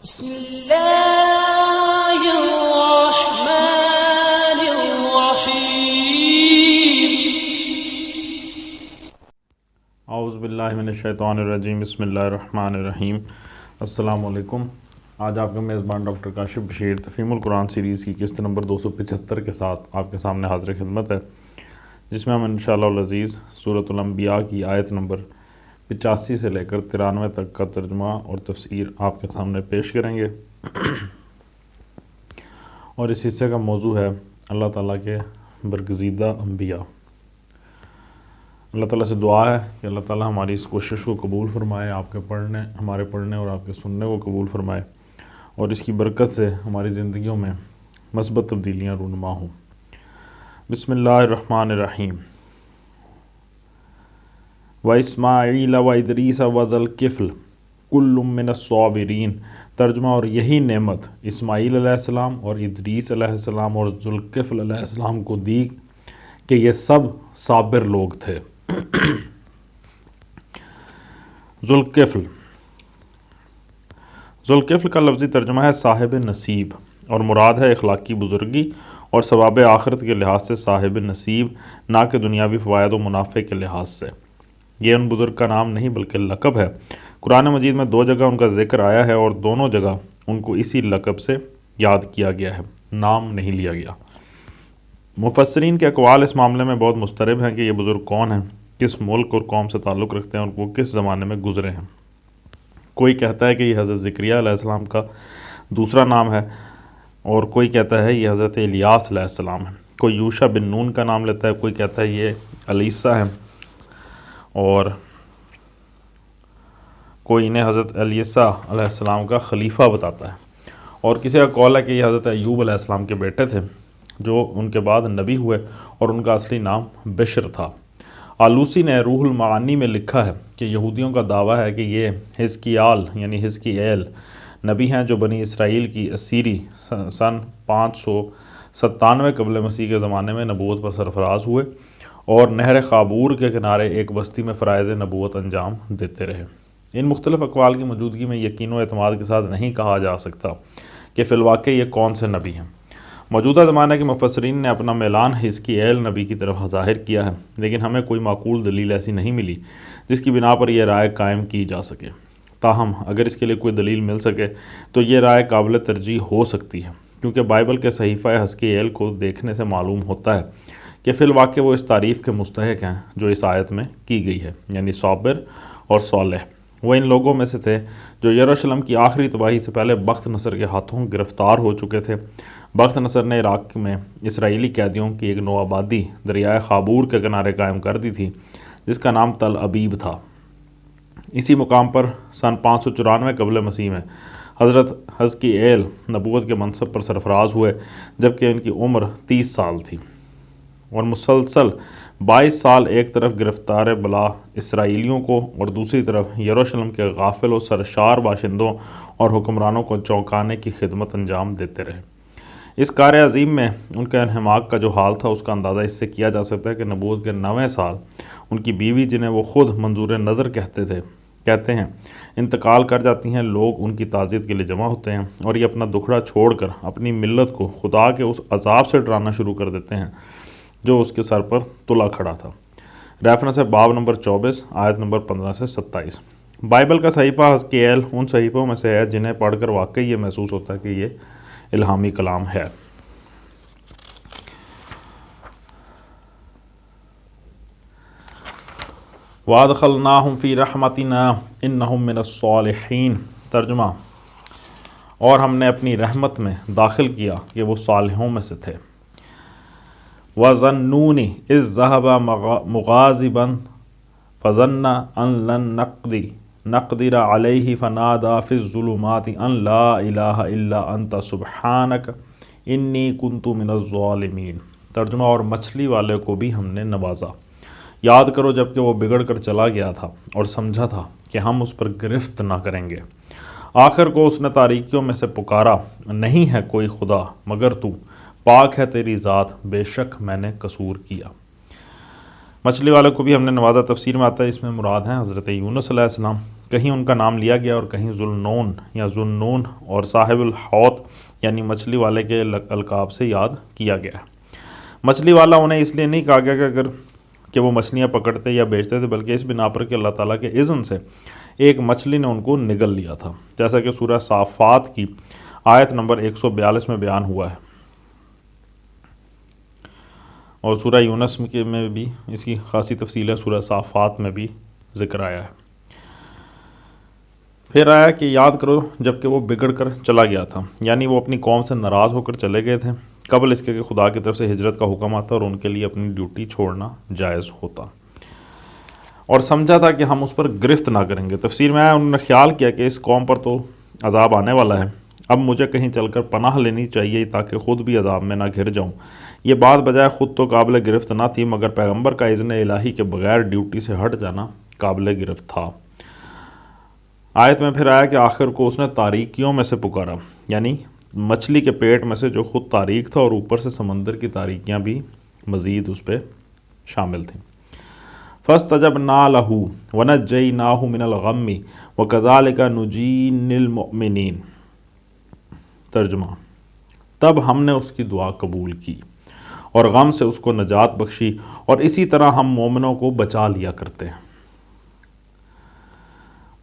بسم اللہ الرحمن الرحیم۔ اعوذ باللہ من الشیطان الرجیم، بسم اللہ الرحمن الرحیم۔ السلام علیکم۔ آج آپ کا میزبان ڈاکٹر کاشف بشیر تفہیم القرآن سیریز کی قسط نمبر 275 کے ساتھ آپ کے سامنے حاضر خدمت ہے، جس میں ہم انشاءاللہ العزیز سورۃ الانبیاء کی آیت نمبر 85 سے لے کر 93 تک کا ترجمہ اور تفسیر آپ کے سامنے پیش کریں گے، اور اس حصے کا موضوع ہے اللہ تعالیٰ کے برگزیدہ انبیاء۔ اللہ تعالیٰ سے دعا ہے کہ اللہ تعالیٰ ہماری اس کوشش کو قبول فرمائے، ہمارے پڑھنے اور آپ کے سننے کو قبول فرمائے، اور اس کی برکت سے ہماری زندگیوں میں مثبت تبدیلیاں رونما ہوں۔ بسم اللہ الرحمن الرحیم۔ وَإِسْمَاعِيلَ وَإِدْرِيسَ وَذَا الْكِفْلِ كُلٌّ مِّنَ الصَّابِرِينَ۔ ترجمہ، اور یہی نعمت اسماعیل علیہ السلام اور ادریس علیہ السلام اور ذوالکفل علیہ السلام کو دی کہ یہ سب صابر لوگ تھے۔ ذوالکفل کا لفظی ترجمہ ہے صاحب نصیب، اور مراد ہے اخلاقی بزرگی اور ثواب آخرت کے لحاظ سے صاحب نصیب، نہ کہ دنیاوی فوائد و منافع کے لحاظ سے۔ یہ ان بزرگ کا نام نہیں بلکہ لقب ہے۔ قرآن مجید میں 2 جگہ ان کا ذکر آیا ہے، اور دونوں جگہ ان کو اسی لقب سے یاد کیا گیا ہے، نام نہیں لیا گیا۔ مفسرین کے اقوال اس معاملے میں بہت مضطرب ہیں کہ یہ بزرگ کون ہیں، کس ملک اور قوم سے تعلق رکھتے ہیں، اور وہ کس زمانے میں گزرے ہیں۔ کوئی کہتا ہے کہ یہ حضرت زکریا علیہ السلام کا دوسرا نام ہے، اور کوئی کہتا ہے یہ حضرت الیاس علیہ السلام ہے۔ کوئی یوشع بن نون کا نام لیتا ہے، کوئی کہتا ہے یہ علیسیٰ ہے، اور کوئی انہیں حضرت علیسیٰ علیہ السلام کا خلیفہ بتاتا ہے، اور کسی کا قول ہے کہ یہ حضرت ایوب علیہ السلام کے بیٹے تھے جو ان کے بعد نبی ہوئے، اور ان کا اصلی نام بشر تھا۔ آلوسی نے روح المعانی میں لکھا ہے کہ یہودیوں کا دعویٰ ہے کہ یہ حزقیال یعنی حزقیل نبی ہیں جو بنی اسرائیل کی اسیری سن 597 قبل مسیح کے زمانے میں نبوت پر سرفراز ہوئے، اور نہر خابور کے کنارے ایک بستی میں فرائض نبوت انجام دیتے رہے۔ ان مختلف اقوال کی موجودگی میں یقین و اعتماد کے ساتھ نہیں کہا جا سکتا کہ فی الواقع یہ کون سے نبی ہیں۔ موجودہ زمانہ کے مفسرین نے اپنا میلان حزقیل نبی کی طرف ظاہر کیا ہے، لیکن ہمیں کوئی معقول دلیل ایسی نہیں ملی جس کی بنا پر یہ رائے قائم کی جا سکے۔ تاہم اگر اس کے لیے کوئی دلیل مل سکے تو یہ رائے قابل ترجیح ہو سکتی ہے، کیونکہ بائبل کے صحیفہ حزقیل کو دیکھنے سے معلوم ہوتا ہے کہ فی الواقع وہ اس تعریف کے مستحق ہیں جو اس آیت میں کی گئی ہے، یعنی صابر اور صالح۔ وہ ان لوگوں میں سے تھے جو یروشلم کی آخری تباہی سے پہلے بخت نصر کے ہاتھوں گرفتار ہو چکے تھے۔ بخت نصر نے عراق میں اسرائیلی قیدیوں کی ایک نو آبادی دریائے خابور کے کنارے قائم کر دی تھی، جس کا نام تل ابیب تھا۔ اسی مقام پر سن 594 قبل مسیح میں حضرت حزقیل نبوت کے منصب پر سرفراز ہوئے، جبکہ ان کی عمر 30 سال تھی، اور مسلسل 22 سال ایک طرف گرفتار بلا اسرائیلیوں کو اور دوسری طرف یروشلم کے غافل و سرشار باشندوں اور حکمرانوں کو چونکانے کی خدمت انجام دیتے رہے۔ اس کار عظیم میں ان کا انہماک کا جو حال تھا، اس کا اندازہ اس سے کیا جا سکتا ہے کہ نبوت کے 9ویں سال ان کی بیوی، جنہیں وہ خود منظور نظر کہتے ہیں، انتقال کر جاتی ہیں۔ لوگ ان کی تعزیت کے لیے جمع ہوتے ہیں، اور یہ اپنا دکھڑا چھوڑ کر اپنی ملت کو خدا کے اس عذاب سے ڈرانا شروع کر دیتے ہیں جو اس کے سر پر تلا کھڑا تھا۔ ریفرنس ہے باب نمبر 24 آیت نمبر 15 سے 27۔ بائبل کا صحیفہ حزقیل ان صحیفوں میں سے ہے جنہیں پڑھ کر واقعی یہ محسوس ہوتا ہے کہ یہ الہامی کلام ہے۔ وَأَدْخَلْنَاهُمْ فِي رَحْمَتِنَا إِنَّهُمْ مِنَ الصَّالِحِينَ۔ ترجمہ، اور ہم نے اپنی رحمت میں داخل کیا کہ وہ صالحوں میں سے تھے۔ وَظَنُّونِ إِذْ ذَهَبَ مُغَاضِبًا فَظَنَّ أَن لَّن نَّقْدِرَ عَلَيْهِ فَنَادَىٰ فِي الظُّلُمَاتِ أَن لَّا إِلَٰهَ إِلَّا أَنتَ سُبْحَانَكَ إِنِّي كُنتُ مِنَ الظَّالِمِينَ۔ ترجمہ، اور مچھلی والے کو بھی ہم نے نوازا۔ یاد کرو جب کہ وہ بگڑ کر چلا گیا تھا اور سمجھا تھا کہ ہم اس پر گرفت نہ کریں گے۔ آخر کو اس نے تاریکیوں میں سے پکارا، نہیں ہے کوئی خدا مگر تو، پاک ہے تیری ذات، بے شک میں نے قصور کیا۔ مچھلی والے کو بھی ہم نے نوازا تفسیر میں آتا ہے، اس میں مراد ہیں حضرت یونس علیہ السلام۔ کہیں ان کا نام لیا گیا اور کہیں ذوالنون یا ذوالنون اور صاحب الحوت یعنی مچھلی والے کے القاب سے یاد کیا گیا ہے۔ مچھلی والا انہیں اس لیے نہیں کہا گیا کہ وہ مچھلیاں پکڑتے یا بیچتے تھے، بلکہ اس بنا پر کہ اللہ تعالیٰ کے اذن سے ایک مچھلی نے ان کو نگل لیا تھا، جیسا کہ سورہ صافات کی آیت نمبر 142 میں بیان ہوا ہے، اور سورہ یونس میں بھی اس کی خاصی تفصیل ہے، سورہ صافات میں بھی ذکر آیا ہے۔ پھر آیا کہ یاد کرو جب کہ وہ بگڑ کر چلا گیا تھا، یعنی وہ اپنی قوم سے ناراض ہو کر چلے گئے تھے قبل اس کے کہ خدا کی طرف سے ہجرت کا حکم آتا اور ان کے لیے اپنی ڈیوٹی چھوڑنا جائز ہوتا، اور سمجھا تھا کہ ہم اس پر گرفت نہ کریں گے۔ تفسیر میں آیا انہوں نے خیال کیا کہ اس قوم پر تو عذاب آنے والا ہے، اب مجھے کہیں چل کر پناہ لینی چاہیے تاکہ خود بھی عذاب میں نہ گھر جاؤں۔ یہ بات بجائے خود تو قابل گرفت نہ تھی، مگر پیغمبر کا اذن الہی کے بغیر ڈیوٹی سے ہٹ جانا قابل گرفت تھا۔ آیت میں پھر آیا کہ آخر کو اس نے تاریکیوں میں سے پکارا، یعنی مچھلی کے پیٹ میں سے جو خود تاریک تھا، اور اوپر سے سمندر کی تاریکیاں بھی مزید اس پہ شامل تھیں۔ فَاسْتَجَبْنَا لَهُ وَنَجَّيْنَاهُ مِنَ الْغَمِّ وَكَذَلِكَ نُجِيِّ الْمُؤْمِنِينَ۔ ترجمہ: تب ہم نے اس کی دعا قبول کی اور غم سے اس کو نجات بخشی، اور اسی طرح ہم مومنوں کو بچا لیا کرتے ہیں۔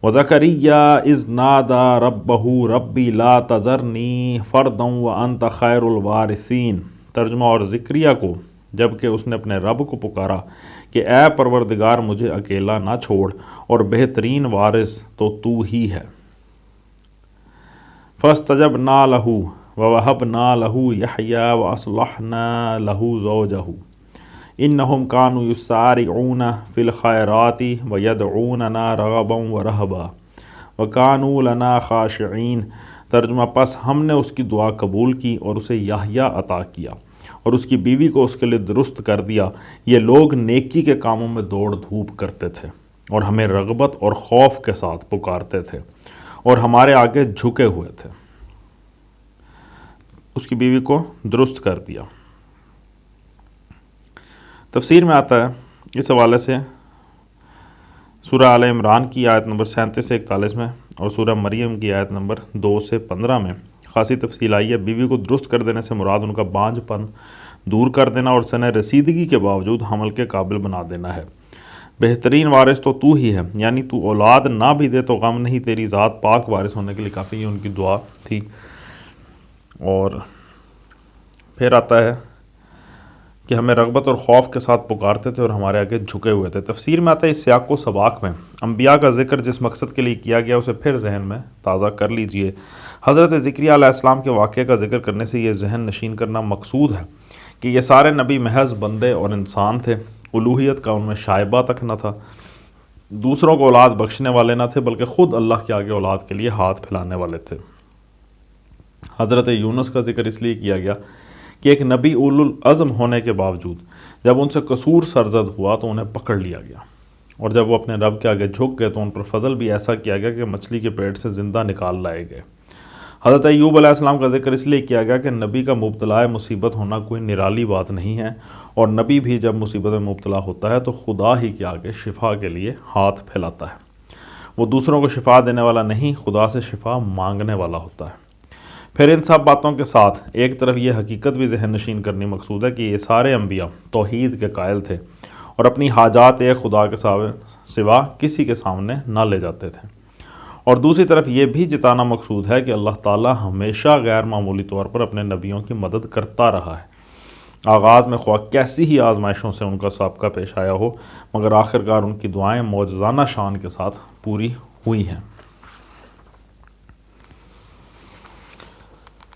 وَزَكَرِيَّا إِذْ نَادَى رَبَّهُ رَبِّ لَا تَذَرْنِي فَرْدًا وَأَنْتَ خَيْرُ الْوَارِثِينَ۔ ترجمہ: اور زکریا کو جب کہ اس نے اپنے رب کو پکارا کہ اے پروردگار مجھے اکیلا نہ چھوڑ، اور بہترین وارث تو تو ہی ہے۔ فَاسْتَجَبْنَا لَهُ وَوَهَبْنَا لَهُ يَحْيَىٰ وَأَصْلَحْنَا لَهُ زَوْجَهُ إِنَّهُمْ كَانُوا يُسَارِعُونَ فِي الْخَيْرَاتِ وَيَدْعُونَنَا رَغَبًا وَرَهْبًا وَكَانُوا لَنَا خَاشِعِينَ۔ ترجمہ: پس ہم نے اس کی دعا قبول کی اور اسے یحییٰ عطا کیا، اور اس کی بیوی کو اس کے لیے درست کر دیا۔ یہ لوگ نیکی کے کاموں میں دوڑ دھوپ کرتے تھے اور ہمیں رغبت اور خوف کے ساتھ پکارتے تھے، اور ہمارے آگے جھکے ہوئے تھے۔ اس کی بیوی کو درست کر دیا۔ تفسیر میں آتا ہے اس حوالے سے سورہ آل عمران کی آیت نمبر 37 سے 41 میں، اور سورہ مریم کی آیت نمبر 2 سے 15 میں خاصی تفصیل آئی ہے۔ بیوی کو درست کر دینے سے مراد ان کا بانجھ پن دور کر دینا اور سنِ رسیدگی کے باوجود حمل کے قابل بنا دینا ہے۔ بہترین وارث تو تو ہی ہے، یعنی تو اولاد نہ بھی دے تو غم نہیں، تیری ذات پاک وارث ہونے کے لیے کافی، یہ ان کی دعا تھی۔ اور پھر آتا ہے کہ ہمیں رغبت اور خوف کے ساتھ پکارتے تھے اور ہمارے آگے جھکے ہوئے تھے۔ تفسیر میں آتا ہے اس سیاق و سباق میں انبیاء کا ذکر جس مقصد کے لیے کیا گیا اسے پھر ذہن میں تازہ کر لیجئے۔ حضرت زکریا علیہ السلام کے واقعے کا ذکر کرنے سے یہ ذہن نشین کرنا مقصود ہے کہ یہ سارے نبی محض بندے اور انسان تھے، الوہیت کا ان میں شائبہ تک نہ تھا، دوسروں کو اولاد بخشنے والے نہ تھے، بلکہ خود اللہ کے آگے اولاد کے لیے ہاتھ پھیلانے والے تھے۔ حضرت یونس کا ذکر اس لیے کیا گیا کہ ایک نبی اولو العزم ہونے کے باوجود جب ان سے قصور سرزد ہوا تو انہیں پکڑ لیا گیا، اور جب وہ اپنے رب کے آگے جھک گئے تو ان پر فضل بھی ایسا کیا گیا کہ مچھلی کے پیٹ سے زندہ نکال لائے گئے۔ حضرت ایوب علیہ السلام کا ذکر اس لیے کیا گیا کہ نبی کا مبتلا مصیبت ہونا کوئی نرالی بات نہیں ہے، اور نبی بھی جب مصیبت میں مبتلا ہوتا ہے تو خدا ہی کے آگے شفا کے لیے ہاتھ پھیلاتا ہے۔ وہ دوسروں کو شفا دینے والا نہیں، خدا سے شفا مانگنے والا ہوتا ہے۔ پھر ان سب باتوں کے ساتھ ایک طرف یہ حقیقت بھی ذہن نشین کرنی مقصود ہے کہ یہ سارے انبیاء توحید کے قائل تھے اور اپنی حاجات ایک خدا کے سوا کسی کے سامنے نہ لے جاتے تھے، اور دوسری طرف یہ بھی جتانا مقصود ہے کہ اللہ تعالیٰ ہمیشہ غیر معمولی طور پر اپنے نبیوں کی مدد کرتا رہا ہے۔ آغاز میں خواہ کیسی ہی آزمائشوں سے ان کا سابقہ پیش آیا ہو، مگر آخرکار ان کی دعائیں معجزانہ شان کے ساتھ پوری ہوئی ہیں۔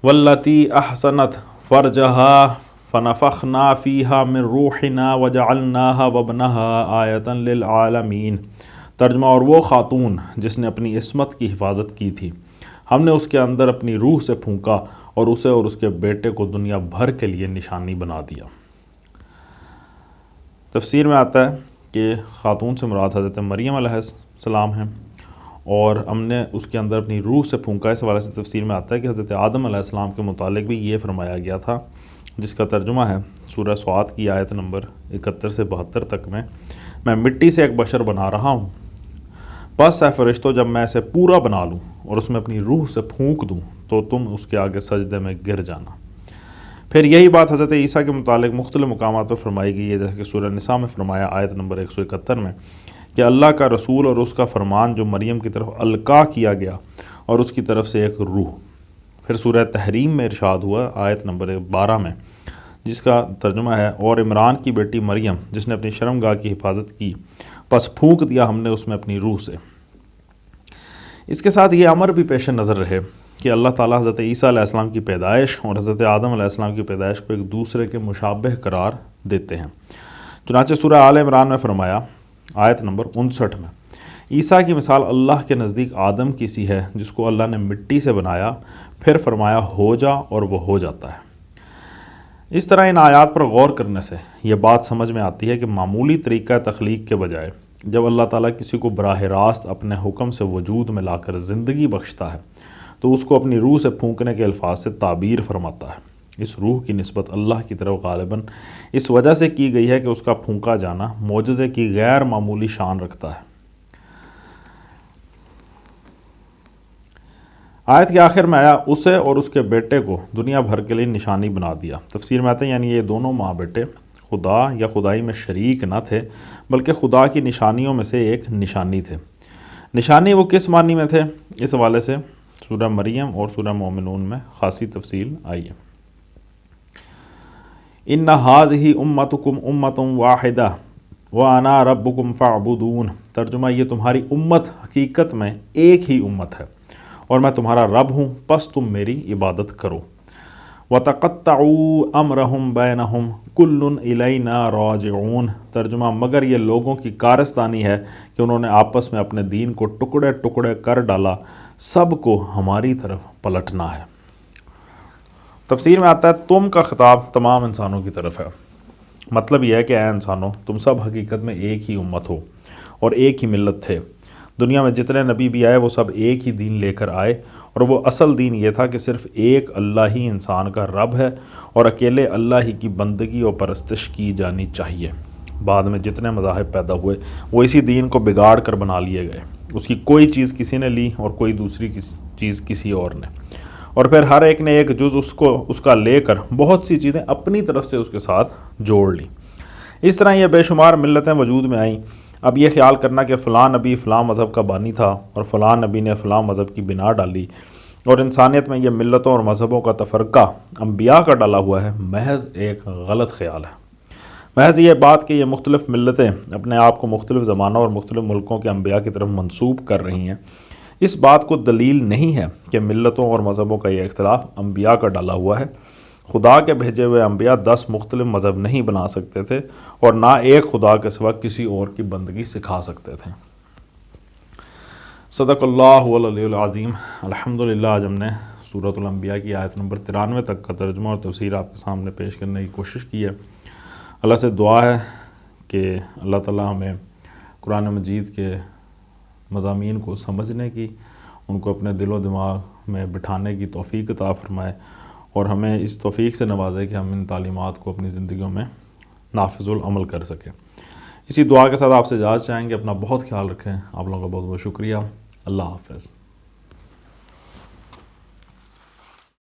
واللتی احسنت فرجها فنفخنا فیها من روحنا وجعلناها وابنها آیۃ للعالمین۔ ترجمہ: اور وہ خاتون جس نے اپنی عصمت کی حفاظت کی تھی، ہم نے اس کے اندر اپنی روح سے پھونکا اور اسے اور اس کے بیٹے کو دنیا بھر کے لیے نشانی بنا دیا۔ تفسیر میں آتا ہے کہ خاتون سے مراد حضرت مریم علیہ السلام ہیں، اور ہم نے اس کے اندر اپنی روح سے پھونکا۔ اس حوالے سے تفسیر میں آتا ہے کہ حضرت آدم علیہ السلام کے متعلق بھی یہ فرمایا گیا تھا، جس کا ترجمہ ہے سورہ صاد کی آیت نمبر 71 سے 72 تک میں مٹی سے ایک بشر بنا رہا ہوں، بس اے فرشتوں جب میں اسے پورا بنا لوں اور اس میں اپنی روح سے پھونک دوں تو تم اس کے آگے سجدے میں گر جانا۔ پھر یہی بات حضرت عیسیٰ کے متعلق مختلف مقامات پر فرمائی گئی ہے، جیسے کہ سورہ نساء میں فرمایا آیت نمبر 171 میں کہ اللہ کا رسول اور اس کا فرمان جو مریم کی طرف القا کیا گیا اور اس کی طرف سے ایک روح۔ پھر سورہ تحریم میں ارشاد ہوا آیت نمبر 12 میں، جس کا ترجمہ ہے اور عمران کی بیٹی مریم جس نے اپنی شرمگاہ کی حفاظت کی، پس پھونک دیا ہم نے اس میں اپنی روح سے۔ اس کے ساتھ یہ امر بھی پیش نظر رہے کہ اللہ تعالیٰ حضرت عیسیٰ علیہ السلام کی پیدائش اور حضرت آدم علیہ السلام کی پیدائش کو ایک دوسرے کے مشابہ قرار دیتے ہیں۔ چنانچہ سورہ آل عمران میں فرمایا آیت نمبر 59 میں، عیسیٰ کی مثال اللہ کے نزدیک آدم کی سی ہے جس کو اللہ نے مٹی سے بنایا، پھر فرمایا ہو جا اور وہ ہو جاتا ہے۔ اس طرح ان آیات پر غور کرنے سے یہ بات سمجھ میں آتی ہے کہ معمولی طریقہ تخلیق کے بجائے جب اللہ تعالیٰ کسی کو براہ راست اپنے حکم سے وجود میں لا کر زندگی بخشتا ہے تو اس کو اپنی روح سے پھونکنے کے الفاظ سے تعبیر فرماتا ہے۔ اس روح کی نسبت اللہ کی طرف غالباً اس وجہ سے کی گئی ہے کہ اس کا پھونکا جانا معجزے کی غیر معمولی شان رکھتا ہے۔ آیت کے آخر میں آیا اسے اور اس کے بیٹے کو دنیا بھر کے لیے نشانی بنا دیا۔ تفسیر میں آتے ہیں یعنی یہ دونوں ماں بیٹے خدا یا خدائی میں شریک نہ تھے بلکہ خدا کی نشانیوں میں سے ایک نشانی تھے۔ نشانی وہ کس معنی میں تھے، اس حوالے سے سورہ مریم اور سورہ مومنون میں خاصی تفصیل آئی ہے۔ ان ھذہ امتکم امۃ واحدہ وانا ربکم فاعبدون، ترجمہ یہ تمہاری امت حقیقت میں ایک ہی امت ہے اور میں تمہارا رب ہوں، پس تم میری عبادت کرو۔ وَتَقَطَّعُوا أَمْرَهُمْ بَيْنَهُمْ كُلٌّ إِلَيْنَا رَاجِعُونَ، ترجمہ مگر یہ لوگوں کی کارستانی ہے کہ انہوں نے آپس میں اپنے دین کو ٹکڑے ٹکڑے کر ڈالا، سب کو ہماری طرف پلٹنا ہے۔ تفسیر میں آتا ہے تم کا خطاب تمام انسانوں کی طرف ہے، مطلب یہ ہے کہ اے انسانوں تم سب حقیقت میں ایک ہی امت ہو اور ایک ہی ملت تھے۔ دنیا میں جتنے نبی بھی آئے وہ سب ایک ہی دین لے کر آئے، اور وہ اصل دین یہ تھا کہ صرف ایک اللہ ہی انسان کا رب ہے اور اکیلے اللہ ہی کی بندگی اور پرستش کی جانی چاہیے۔ بعد میں جتنے مذاہب پیدا ہوئے وہ اسی دین کو بگاڑ کر بنا لیے گئے، اس کی کوئی چیز کسی نے لی اور کوئی دوسری چیز کسی اور نے، اور پھر ہر ایک نے ایک جز اس کا لے کر بہت سی چیزیں اپنی طرف سے اس کے ساتھ جوڑ لی۔ اس طرح یہ بے شمار ملتیں وجود میں آئیں۔ اب یہ خیال کرنا کہ فلاں نبی فلاں مذہب کا بانی تھا اور فلاں نبی نے فلاں مذہب کی بنا ڈالی اور انسانیت میں یہ ملتوں اور مذہبوں کا تفرقہ انبیاء کا ڈالا ہوا ہے، محض ایک غلط خیال ہے۔ محض یہ بات کہ یہ مختلف ملتیں اپنے آپ کو مختلف زمانوں اور مختلف ملکوں کے انبیاء کی طرف منسوب کر رہی ہیں، اس بات کو دلیل نہیں ہے کہ ملتوں اور مذہبوں کا یہ اختلاف انبیاء کا ڈالا ہوا ہے۔ خدا کے بھیجے ہوئے انبیاء 10 مختلف مذہب نہیں بنا سکتے تھے اور نہ ایک خدا کے سوا کسی اور کی بندگی سکھا سکتے تھے۔ صدق اللہ العلی العظیم۔ الحمدللہ آج ہم نے سورۃ الانبیاء کی آیت نمبر 93 تک کا ترجمہ اور تفسیر آپ کے سامنے پیش کرنے کی کوشش کی ہے۔ اللہ سے دعا ہے کہ اللہ تعالیٰ ہمیں قرآن مجید کے مضامین کو سمجھنے کی، ان کو اپنے دل و دماغ میں بٹھانے کی توفیق عطا فرمائے اور ہمیں اس توفیق سے نوازے کہ ہم ان تعلیمات کو اپنی زندگیوں میں نافذ العمل کر سکیں۔ اسی دعا کے ساتھ آپ سے اجازت چاہیں گے، اپنا بہت خیال رکھیں۔ آپ لوگوں کا بہت بہت شکریہ۔ اللہ حافظ۔